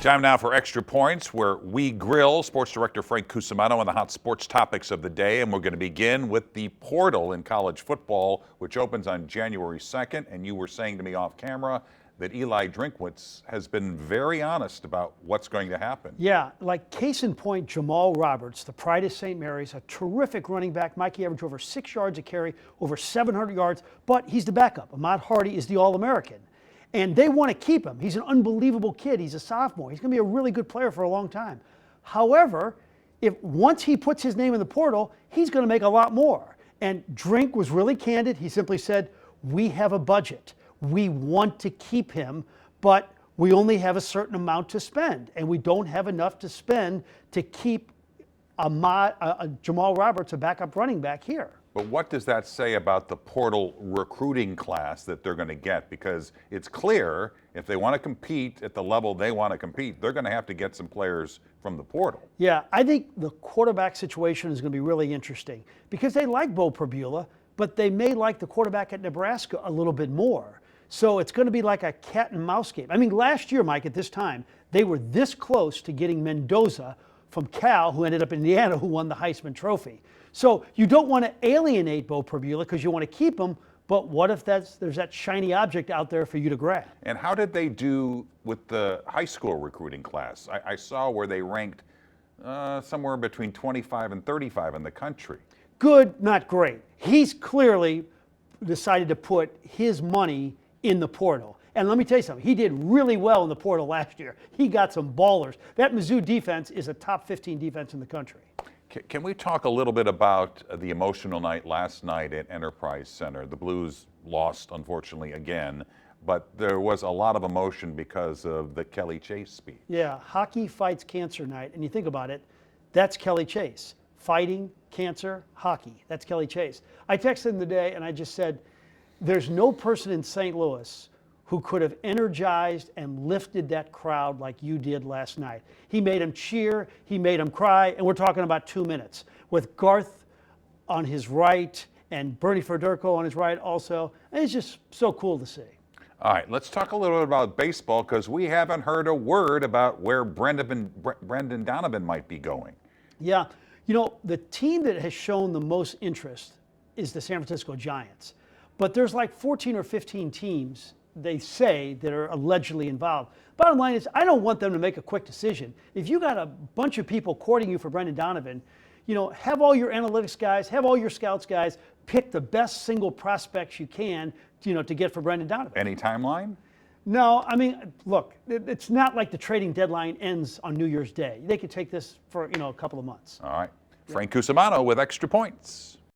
Time now for Extra Points, where we grill sports director Frank Cusumano on the hot sports topics of the day. And we're going to begin with the portal in college football, which opens on January 2nd. And you were saying to me off camera that Eli Drinkwitz has been very honest about what's going to happen. Yeah, like case in point, Jamal Roberts, the pride of St. Mary's, a terrific running back. Mikey averaged over 6 yards a carry, over 700 yards, but he's the backup. Ahmad Hardy is the All-American. And they want to keep him. He's an unbelievable kid. He's a sophomore. He's going to be a really good player for a long time. However, if once he puts his name in the portal, he's going to make a lot more. And Drink was really candid. He simply said, we have a budget. We want to keep him, but we only have a certain amount to spend. And we don't have enough to spend to keep Jamal Roberts, a backup running back, here. But what does that say about the portal recruiting class that they're going to get? Because it's clear if they want to compete at the level they want to compete, they're going to have to get some players from the portal. Yeah, I think the quarterback situation is going to be really interesting because they like Bo Perbula, but they may like the quarterback at Nebraska a little bit more. So it's going to be like a cat and mouse game. I mean, last year, Mike, at this time, they were this close to getting Mendoza from Cal, who ended up in Indiana, who won the Heisman Trophy. So you don't want to alienate Bo Perbula because you want to keep him, but what if there's that shiny object out there for you to grab? And how did they do with the high school recruiting class? I saw where they ranked somewhere between 25 and 35 in the country. Good, not great. He's clearly decided to put his money in the portal. And let me tell you something, he did really well in the portal last year. He got some ballers. That Mizzou defense is a top 15 defense in the country. Can we talk a little bit about the emotional night last night at Enterprise Center? The Blues lost, unfortunately, again, but there was a lot of emotion because of the Kelly Chase speech. Yeah, hockey fights cancer night, and you think about it, that's Kelly Chase. Fighting, cancer, hockey, that's Kelly Chase. I texted him today and I just said, there's no person in St. Louis who could have energized and lifted that crowd like you did last night. He made them cheer, he made them cry, and we're talking about 2 minutes. With Garth on his right and Bernie Federko on his right also, and it's just so cool to see. All right, let's talk a little bit about baseball because we haven't heard a word about where Brendan Donovan might be going. Yeah, you know, the team that has shown the most interest is the San Francisco Giants. But there's like 14 or 15 teams they say that are allegedly involved. Bottom line is, I don't want them to make a quick decision. If you got a bunch of people courting you for Brendan Donovan, you know, have all your analytics guys, have all your scouts guys, pick the best single prospects you can, you know, to get for Brendan Donovan. Any timeline? No, I mean, look, it's not like the trading deadline ends on New Year's Day. They could take this for, you know, a couple of months. All right. Frank Cusumano with Extra Points.